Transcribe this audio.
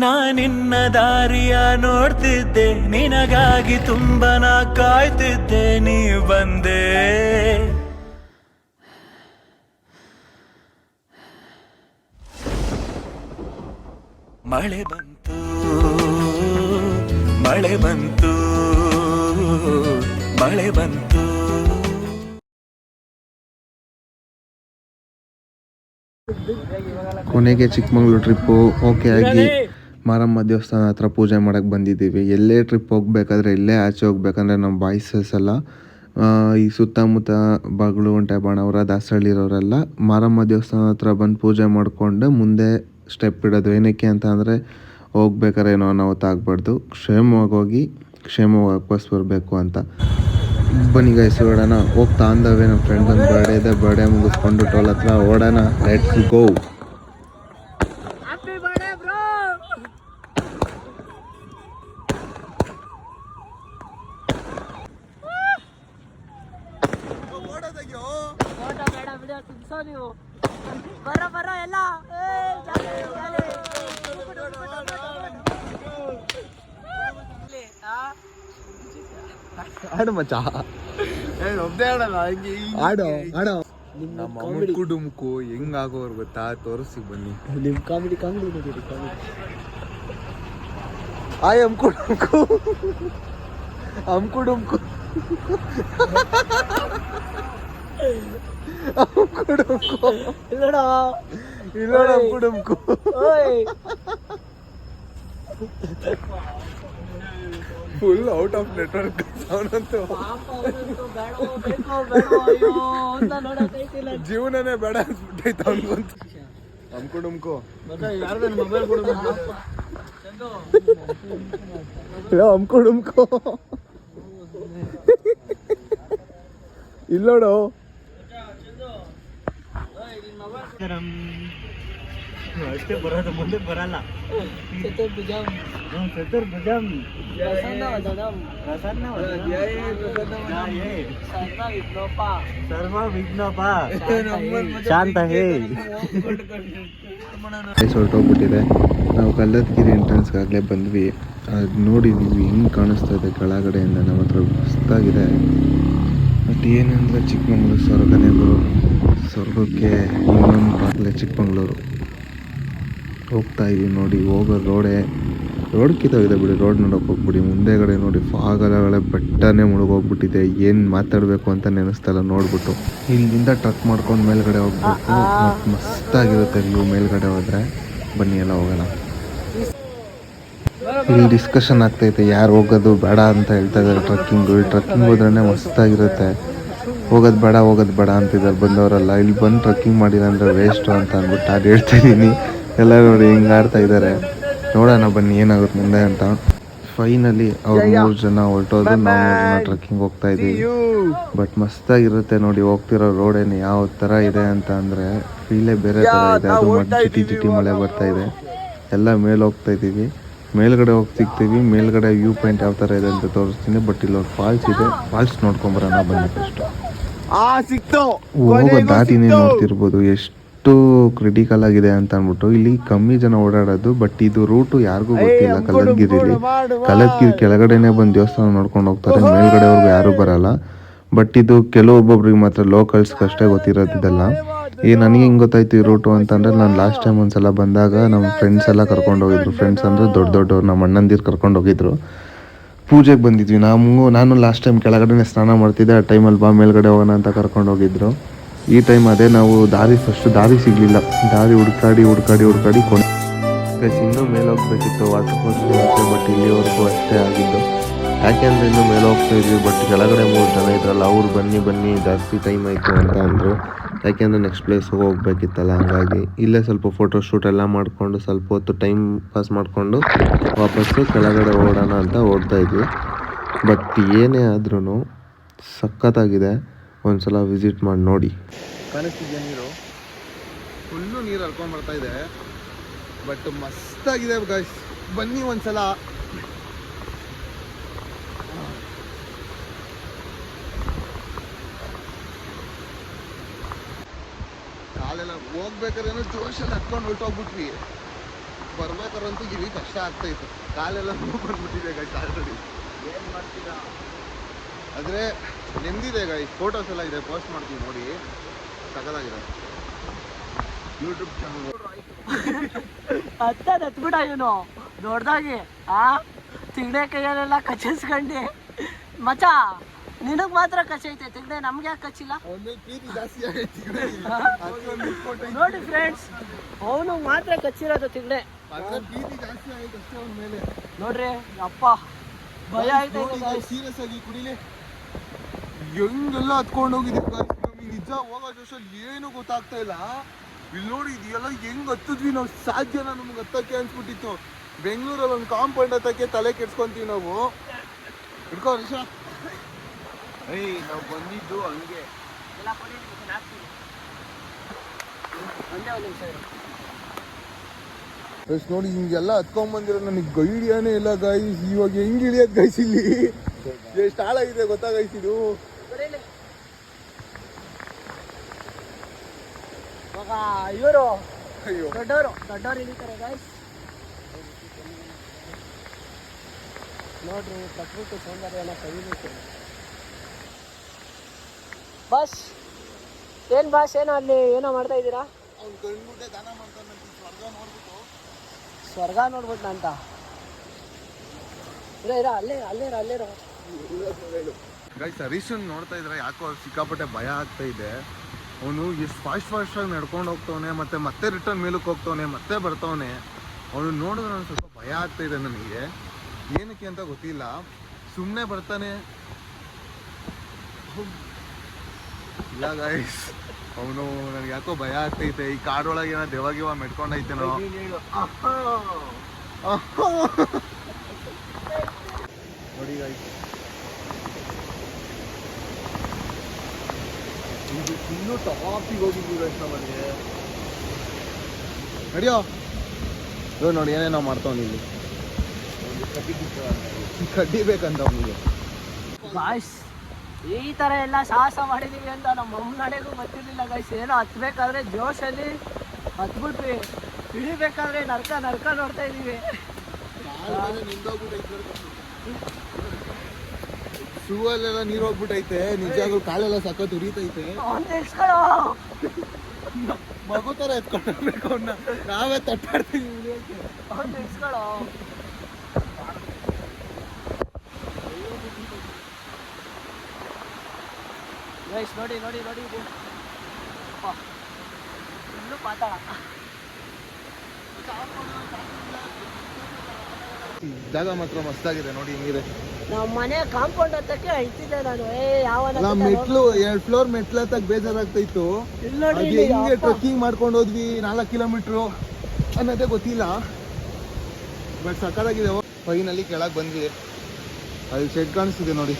ನಾನಿನ್ನ ದಾರಿಯ ನೋಡ್ತಿದ್ದೆ, ನಿನಗಾಗಿ ತುಂಬನ ಕಾಯ್ತಿದ್ದೆ, ನೀ ಬಂದೆ. ಮಳೆ ಬಂತು, ಮಳೆ ಬಂತು, ಮಳೆ ಬಂತು. ಕೊನೆಗೆ ಚಿಕ್ಕಮಂಗ್ಳೂರು ಟ್ರಿಪ್ಪು ಓಕೆ ಆಗಿ ಮಾರಮ್ಮ ದೇವಸ್ಥಾನ ಹತ್ರ ಪೂಜೆ ಮಾಡೋಕ್ಕೆ ಬಂದಿದ್ದೀವಿ. ಎಲ್ಲೇ ಟ್ರಿಪ್ ಹೋಗ್ಬೇಕಾದ್ರೆ, ಎಲ್ಲೇ ಆಚೆ ಹೋಗ್ಬೇಕಂದ್ರೆ ನಮ್ಮ ಬಾಯ್ಸಸ್ ಎಲ್ಲ ಈ ಸುತ್ತಮುತ್ತ ಬಾಗಲುಗುಂಟೆ, ಬಾಣಾವರ, ದಾಸಹಳ್ಳಿರೋರೆಲ್ಲ ಮಾರಮ್ಮ ದೇವಸ್ಥಾನ ಹತ್ರ ಬಂದು ಪೂಜೆ ಮಾಡಿಕೊಂಡು ಮುಂದೆ ಸ್ಟೆಪ್ ಇಡೋದು. ಏನಕ್ಕೆ ಅಂತ ಅಂದರೆ ಹೋಗ್ಬೇಕಾದ್ರೆ ಏನೋ ಅನಾಹುತ ಆಗಬಾರ್ದು, ಕ್ಷೇಮವಾಗಿ ಹೋಗಿ ಕ್ಷೇಮವಾಗಿ ವಾಪಸ್ ಬರಬೇಕು ಅಂತ. ಬನ್ನಿ ಗೈಸ್ ಓಡೋಣ. ಹೋಗ್ತಾ ಅಂದವೇ ನಮ್ಮ ಫ್ರೆಂಡ್ ಒಂದು ಬರ್ಡೇ ಇದೆ, ಬರ್ಡೇ ಮುಗಿಸ್ಕೊಂಡು ಟೋಲ್ ಹತ್ರ ಓಡೋಣ. Let's go. ಆಡು ಮಚ್ಚ, ಆಡೋ ಆಡೋ. ನಮ್ಮ ಮುಕ್ಕು ಡುಮ್ಕು ಹೆಂಗಾಗೋರು ಗೊತ್ತಾ, ತೋರಿಸಿ ಬನ್ನಿ. ನಿಮ್ಮ ಕಾಮಿಡಿ ಆಯ್ ಅಮ್ಕು ಡುಮ್ಕು, ಅಮ್ಕು ಡುಮ್ಕು, ಅಮ್ಕು ಡುಮ್ಕು. ಇಲ್ಲೋಡ ಅಮ್ಕು ಡುಮ್ಕು. ಫುಲ್ ಔಟ್ ಆಫ್ ನೆಟ್ವರ್ಕ್ ಅವನಂತೂ. ಜೀವನನೇ ಬೇಡ ಅನ್ಸ್ಬಿಟ್ಟೈತೆ ಅವನಿಗಂತೂ. ಅಮ್ಕು ಅಮ್ಕು ಡುಮ್ಕು. ಇಲ್ಲೋಡು ಅಷ್ಟೇ ಬರೋದು, ಮುಂದೆ ಬರಲ್ಲ. ಶಾಂತ ಹೇ ಹೊರಟೋಗ್ಬಿಟ್ಟಿದೆ. ನಾವು ಕಲ್ಲತ್ಗಿರಿ ಎಂಟ್ರೆನ್ಸ್ಗಾಗಲೇ ಬಂದ್ವಿ. ಅದು ನೋಡಿ ನೀವು ಹೆಂಗೆ ಕಾಣಿಸ್ತಾ ಇದೆ ಕೆಳಗಡೆಯಿಂದ, ನಮ್ಮ ಹತ್ರ ಮಸ್ತಾಗಿದೆ. ಬಟ್ ಏನಂದರೆ ಚಿಕ್ಕಮಂಗ್ಳೂರು ಸ್ವರ್ಗನೇ ಬರೋ, ಸ್ವರ್ಗಕ್ಕೆ ಇನ್ನೊಂದು ಬಾಗಿಲೇ ಚಿಕ್ಕಮಂಗ್ಳೂರು. ಹೋಗ್ತಾ ಇದೀವಿ ನೋಡಿ, ಹೋಗೋ ರೋಡ್ ಕಿತ್ತೋಗಿದೆ ಬಿಡಿ. ರೋಡ್ ನೋಡೋಕೆ ಹೋಗ್ಬಿಡಿ. ಮುಂದೆಗಡೆ ನೋಡಿ ಫಾಗಲಗಳೇ ಬೆಟ್ಟನೇ ಮುಳುಗೋಗ್ಬಿಟ್ಟಿದೆ. ಏನು ಮಾತಾಡಬೇಕು ಅಂತ ನೆನೆಸ್ತಲ್ಲ ನೋಡ್ಬಿಟ್ಟು. ಇಲ್ಲಿಂದ ಟ್ರಕ್ ಮಾಡ್ಕೊಂಡು ಮೇಲ್ಗಡೆ ಹೋಗ್ಬೇಕು. ಮತ್ತು ಮಸ್ತಾಗಿರುತ್ತೆ ವ್ಯೂ ಮೇಲ್ಗಡೆ ಹೋದರೆ. ಬನ್ನಿ ಎಲ್ಲ ಹೋಗೋಣ. ಇಲ್ಲಿ ಡಿಸ್ಕಷನ್ ಆಗ್ತೈತೆ, ಯಾರು ಹೋಗೋದು ಬೇಡ ಅಂತ ಹೇಳ್ತಾ ಇದ್ದಾರೆ. ಟ್ರಕ್ಕಿಂಗ್ ಹೋದ್ರೇ ಮಸ್ತಾಗಿರುತ್ತೆ. ಹೋಗೋದು ಬೇಡ ಅಂತಿದ್ದಾರೆ ಬಂದವರೆಲ್ಲ. ಇಲ್ಲಿ ಬಂದು ಟ್ರಕ್ಕಿಂಗ್ ಮಾಡಿಲ್ಲ ಅಂದರೆ ವೇಸ್ಟು ಅಂತ ಅಂದ್ಬಿಟ್ಟು ಅದು ಹೇಳ್ತಾ ಇದ್ದೀನಿ. ಎಲ್ಲ ನೋಡಿ ಹಿಂಗೆ ಆಡ್ತಾ ಇದ್ದಾರೆ. ನೋಡೋಣ ಬನ್ನಿ ಏನಾಗುತ್ತೆ ಮುಂದೆ ಅಂತ. ಫೈನಲಿ ಅವ್ರು 3 ಜನ ಹೊರಟೋದು, ನಾವು 3 ಜನ ಟ್ರಕ್ಕಿಂಗ್ ಹೋಗ್ತಾ ಇದ್ದೀವಿ. ಬಟ್ ಮಸ್ತಾಗಿರುತ್ತೆ ನೋಡಿ. ಹೋಗ್ತಿರೋ ರೋಡೇನು ಯಾವ ಥರ ಇದೆ ಅಂತ ಅಂದರೆ ಫೀಲೇ ಬೇರೆ ಥರ ಇದೆ. ಅದು ಜಿಟಿ ಮಳೆ ಬರ್ತಾ ಇದೆ. ಎಲ್ಲ ಮೇಲೆ ಹೋಗ್ತಾ ಇದ್ದೀವಿ. ಮೇಲ್ಗಡೆ ಹೋಗಿ ಸಿಗ್ತೀವಿ. ಮೇಲ್ಗಡೆ ವ್ಯೂ ಪಾಯಿಂಟ್ ಯಾವ ಥರ ಇದೆ ಅಂತ ತೋರಿಸ್ತೀನಿ. ಬಟ್ ಇಲ್ಲೊಂದು ಫಾಲ್ಸ್ ಇದೆ, ಫಾಲ್ಸ್ ನೋಡ್ಕೊಂಬರೋಣ ಬನ್ನಿ ಫಸ್ಟು. ಹೋಗೋ ದಾಟಿನೇ ನೋಡ್ತಿರ್ಬೋದು ಎಷ್ಟು ಕ್ರಿಟಿಕಲ್ ಆಗಿದೆ ಅಂತ ಅಂದ್ಬಿಟ್ಟು. ಇಲ್ಲಿ ಕಮ್ಮಿ ಜನ ಓಡಾಡೋದು. ಬಟ್ ಇದು ರೂಟು ಯಾರಿಗೂ ಗೊತ್ತಿಲ್ಲ. ಕಲ್ಲತ್ಗಿರಿ ಕೆಳಗಡೆನೆ ಬಂದು ದೇವಸ್ಥಾನ ನೋಡ್ಕೊಂಡು ಹೋಗ್ತಾರೆ, ಮೇಲ್ಗಡೆವರೆಗೂ ಯಾರೂ ಬರಲ್ಲ. ಬಟ್ ಇದು ಕೆಲವೊಬ್ಬೊಬ್ರಿಗೆ ಮಾತ್ರ, ಲೋಕಲ್ಸ್ಗೆ ಅಷ್ಟೇ ಗೊತ್ತಿರೋದಿದೆಲ್ಲ. ನನಗೆ ಹೆಂಗೆ ಗೊತ್ತಾಯ್ತು ಈ ರೂಟು ಅಂತಂದರೆ, ನಾನು ಲಾಸ್ಟ್ ಟೈಮ್ ಒಂದ್ಸಲ ಬಂದಾಗ ನಮ್ಮ ಫ್ರೆಂಡ್ಸ್ ಎಲ್ಲ ಕರ್ಕೊಂಡು ಹೋಗಿದ್ರು. ಫ್ರೆಂಡ್ಸ್ ಅಂದರೆ ದೊಡ್ಡವ್ರು, ನಮ್ಮ ಅಣ್ಣಂದಿರು ಕರ್ಕೊಂಡು ಹೋಗಿದ್ರು. ಪೂಜೆಗೆ ಬಂದಿದ್ವಿ. ನಾನು ಲಾಸ್ಟ್ ಟೈಮ್ ಕೆಳಗಡೆ ಸ್ನಾನ ಮಾಡ್ತಿದ್ದೆ. ಆ ಟೈಮಲ್ಲಿ ಬಾ ಮೇಲ್ಗಡೆ ಹೋಗೋಣ ಅಂತ ಕರ್ಕೊಂಡು ಹೋಗಿದ್ರು. ಈ ಟೈಮ್ ಅದೇ ನಾವು ದಾರಿ ಸಿಗಲಿಲ್ಲ. ದಾರಿ ಹುಡ್ಕಾಡಿ ಕೊನೆ ಇನ್ನೂ ಮೇಲೆ ಹೋಗ್ಬೇಕಿತ್ತು ವಾಟರ್ಫಾಲ್ಸ್. ಬಟ್ ಇಲ್ಲಿವರೆಗೂ ಅಷ್ಟೇ ಆಗಿದ್ದು. ಯಾಕೆಂದರೆ ಇನ್ನೂ ಮೇಲೆ ಹೋಗ್ತಾ ಇದ್ವಿ. ಬಟ್ ಕೆಳಗಡೆ 3 ಜನ ಇದ್ರಲ್ಲ, ಅವ್ರು ಬನ್ನಿ ಜಾಸ್ತಿ ಟೈಮ್ ಆಯಿತು ಅಂತ ಅಂದರು. ಯಾಕೆಂದರೆ ನೆಕ್ಸ್ಟ್ ಪ್ಲೇಸ್ಗೆ ಹೋಗ್ಬೇಕಿತ್ತಲ್ಲ. ಹಾಗಾಗಿ ಇಲ್ಲೇ ಸ್ವಲ್ಪ ಫೋಟೋ ಶೂಟ್ ಎಲ್ಲ ಮಾಡಿಕೊಂಡು ಸ್ವಲ್ಪ ಹೊತ್ತು ಟೈಮ್ ಪಾಸ್ ಮಾಡಿಕೊಂಡು ವಾಪಸ್ಸು ಕೆಳಗಡೆ ಓಡೋಣ ಅಂತ ಓಡ್ತಾ ಇದ್ವಿ. ಬಟ್ ಏನೇ ಆದ್ರೂ ಸಖತ್ತಾಗಿದೆ. ಒಂದ್ಸಲ ವಿಸಿಟ್ ಮಾಡಿ ನೋಡಿ. ಕಾಣಿಸ್ತಿದ್ಯಾ ನೀರು? ಫುಲ್ಲು ನೀರು ಹರ್ಕೊಂಡು ಬರ್ತಾ ಇದೆ. ಬಟ್ ಮಸ್ತಾಗಿದೆ ಗೈಸ್, ಬನ್ನಿ ಒಂದ್ಸಲ. ಕಾಲೆಲ್ಲ ಹೋಗ್ಬೇಕಾದ್ರೇನೋ ಜೋಶಲ್ಲಿ ಹತ್ಕೊಂಡು ಹೊರಟೋಗ್ಬಿಟ್ವಿ. ಬರ್ಬೇಕಾರಂತೂ ಗಿರಿ ಕಷ್ಟ ಆಗ್ತಾಯಿತ್ತು, ಕಾಲೆಲ್ಲ ನೋವು ಬಂದ್ಬಿಟ್ಟಿದೆ ಗೈಸ್ ಆಲ್ರೆಡಿ. ಏನು ಮಾಡ್ತೀರಾ? ಆದರೆ ನೆಮ್ಮದಿದೆ ಗೈಸ್. ಫೋಟೋಸ್ ಎಲ್ಲ ಇದೆ, ಪೋಸ್ಟ್ ಮಾಡ್ತೀವಿ ನೋಡಿ, ಸಖತ್ತಾಗಿದೆ. ಯೂಟ್ಯೂಬ್ ಚಾನಲ್ ಹತ್ಬಿಟ್ಟ ಇವನು ದೊಡ್ಡದಾಗಿ ತಿಗಡೆ ಕೈಯಲ್ಲೆಲ್ಲ ಕಚ್ಚಿಸ್ಕೊಂಡು. ಮಚ ನಿನಗ್ ಮಾತ್ರ ಕಚ್ಚೈತೆ ತಿಗಡೆ, ನಮ್ಗೆ ಯಾಕೆ ಕಚ್ಚಿಲ್ಲ? ಪ್ರೀತಿ ಜಾಸ್ತಿ ಆಗೈತಿ ನೋಡಿ ಫ್ರೆಂಡ್ಸ್, ಅವನು ಮಾತ್ರ ಕಚ್ಚಿರೋದು ತಿಗಡೆ. ಪ್ರೀತಿ ಜಾಸ್ತಿ ಆಗೈತೆ ಅಷ್ಟೇ ಅವನ ಮೇಲೆ. ನೋಡ್ರಿ ಅಪ್ಪ ಭಯ ಆಯ್ತು. ಸೀರಿಯಸ್ ಆಗಿ ಕುಡಿಲಿ ಹೆಂಗೆಲ್ಲ ಹತ್ಕೊಂಡು ಹೋಗಿದ್ದೀವಿ ಗೈಸ್. ನಮಗೆ ನಿಜ ಹೋಗೋ ಜೋಶಲ್ಲಿ ಏನು ಗೊತ್ತಾಗ್ತಾ ಇಲ್ಲ. ಇಲ್ಲಿ ನೋಡಿ ಇದೆಲ್ಲ ಹೆಂಗ್ ಹತ್ತಿದ್ವಿ ನಾವು, ಸಾಧ್ಯನ ನಮ್ಗೆ ಹತ್ತಕ್ಕೆ ಅನ್ಸ್ಬಿಟ್ಟಿತ್ತು. ಬೆಂಗಳೂರಲ್ಲಿ ಒಂದು ಕಾಂಪೌಂಡ್ ಹತ್ತಕ್ಕೆ ತಲೆ ಕೆಡ್ಸ್ಕೊಂತೀವಿ ನಾವು. ಹಿಡ್ಕೋ ನಿಮಿಷ. ನಾವು ಬಂದಿದ್ದು ಹಂಗೆ. ಒಂದೇ ಒಂದು ನಿಮಿಷ ನೋಡಿ ಹಿಂಗೆಲ್ಲ ಹತ್ಕೊಂಡ್ಬಂದಿರೋ ನನಗೆ ಗೈಡಿಯಾನೇ ಇಲ್ಲ ಗೈಸ್. ಇವಾಗ ಹೆಂಗ್ ಇಳಿಯೋದು ಗೈಸ್? ಇಲ್ಲಿ ಎಷ್ಟು ಹಾಳಾಗಿದೆ ಗೊತ್ತಾ ಗೈಸ್ ಇದು. ಇವಾಗ ಇವರು ಅಯ್ಯೋ ದೊಡ್ಡವರು ಇಳಿತಾರೆ ಗೈಸ್. ನೋಡ್ರಿ ಪ್ರಕೃತಿ ಸೌಂದರ್ಯನ ಕಲಿಬೇಕು. ಬಸ್ ಏನೋ ಅಲ್ಲಿ ಏನೋ ಮಾಡ್ತಾ ಇದ್ದೀರಾ? ಅವ್ನು ಗಂಡ್ಬಿಟ್ಟೆ ದಾನ ಮಾಡ್ತಾನಂತ ಸ್ವರ್ಗ ನೋಡ್ಬಿಟ್ಟು. ಸ್ವರ್ಗ ನೋಡ್ಬಿಟ್ನ ಅಂತ. ಅಲ್ಲೇರೋ ಗೈಸ್ ಹರೀಶನ್ ನೋಡ್ತಾ ಇದ್ರೆ ಯಾಕೋ ಸಿಕ್ಕಾಪಟ್ಟೆ ಭಯ ಆಗ್ತಾ ಇದೆ. ಅವನು ಎಷ್ಟು ಫಾಸ್ಟಾಗಿ ನಡ್ಕೊಂಡು ಹೋಗ್ತವನೆ, ಮತ್ತೆ ರಿಟರ್ನ್ ಮೇಲಕ್ಕೆ ಹೋಗ್ತವನೆ, ಮತ್ತೆ ಬರ್ತವನೆ. ಅವನು ನೋಡಿದ್ರೆ ನನಗೆ ಸ್ವಲ್ಪ ಭಯ ಆಗ್ತಾ ಇದೆ ನನಗೆ. ಏನಕ್ಕೆ ಅಂತ ಗೊತ್ತಿಲ್ಲ, ಸುಮ್ಮನೆ ಬರ್ತಾನೆ. ಇಲ್ಲ ಗೈಸ್, ಅವನು ನನಗೆ ಯಾಕೋ ಭಯ ಆಗ್ತೈತೆ. ಈ ಕಾಡೊಳಗೆ ಏನೋ ದೆವ್ವ ಮೆಟ್ಕೊಂಡೈತೇನೋ. ನೋಡಿ ಗೈಸ್, ಇದು ಇನ್ನೂ ಟಾಪಿಗೆ ಹೋಗಿದ್ವಿ ಗೈಸ್ ನಮಗೆ. ನಡಿಯೋ ನೋಡಿ ಏನೇನೋ ಮಾಡ್ತಾವನು ಇಲ್ಲಿ. ಕಡ್ಡಿ ಬೇಕಂತ ಅವನಿಗೆ. ಗಾಯ್ಸ್ ಈ ಥರ ಎಲ್ಲ ಸಾಹಸ ಮಾಡಿದ್ದೀವಿ ಅಂತ ನಮ್ಮ ಮಮ್ಮನಾಡೆಗೂ ಗೊತ್ತಿರಲಿಲ್ಲ ಗೈಸ್. ಏನೋ ಹತ್ಬೇಕಾದ್ರೆ ಜೋಶಲ್ಲಿ ಹತ್ಬಿಟ್ವಿ, ಇಳಿಬೇಕಾದ್ರೆ ನರ್ಕ ನೋಡ್ತಾ ಇದ್ದೀವಿ. ಶೂ ಅಲ್ಲೆಲ್ಲ ನೀರು ಹೋಗ್ಬಿಟ್ಟೈತೆ, ನಿಜಾಗ್ಲೂ ಕಾಲೆಲ್ಲ ಸಖತ್ ಉರಿತೈತೆ. ಮಗು ಥರ ಎತ್ಕೊಂಡ್ಬೇಕು ಅವನ್ನ, ನಾವೇ ತಟ್ಟಾಡ್ತೀವಿ. ಗೈಸ್ ನೋಡಿ ಇದು ಇನ್ನು ಪಾತಾಳ. ಜಾಗ ಮಾತ್ರ ಮಸ್ತಾಗಿದೆ ನೋಡಿ, ಹಿಂಗಿದೆ. ನಮ್ಮ ಮನೆ ಕಾಂಪೌಂಡ್ ಹತ್ತಕ್ಕೆ ಹೇಳ್ತಿದ್ದೆ ನಾನು. ಮೆಟ್ಲು 2 ಫ್ಲೋರ್ ಮೆಟ್ಲು ಹತ್ತಕ್ಕೆ ಬೇಜಾರಾಗ್ತೈತು. ಹಿಂಗೆ ಟ್ರೆಕ್ಕಿಂಗ್ ಮಾಡ್ಕೊಂಡು ಹೋದ್ವಿ 4 ಕಿಲೋಮೀಟ್ರು ಅನ್ನೋದೇ ಗೊತ್ತಿಲ್ಲ. ಬಟ್ ಸಕ್ಕತ್ತಾಗಿದೆ. ಫೈನಲಿ ಕೆಳಗೆ ಬಂದ್ವಿ. ಅಲ್ಲಿ ಶೆಡ್ ಕಾಣಿಸ್ತಿದೆ ನೋಡಿ.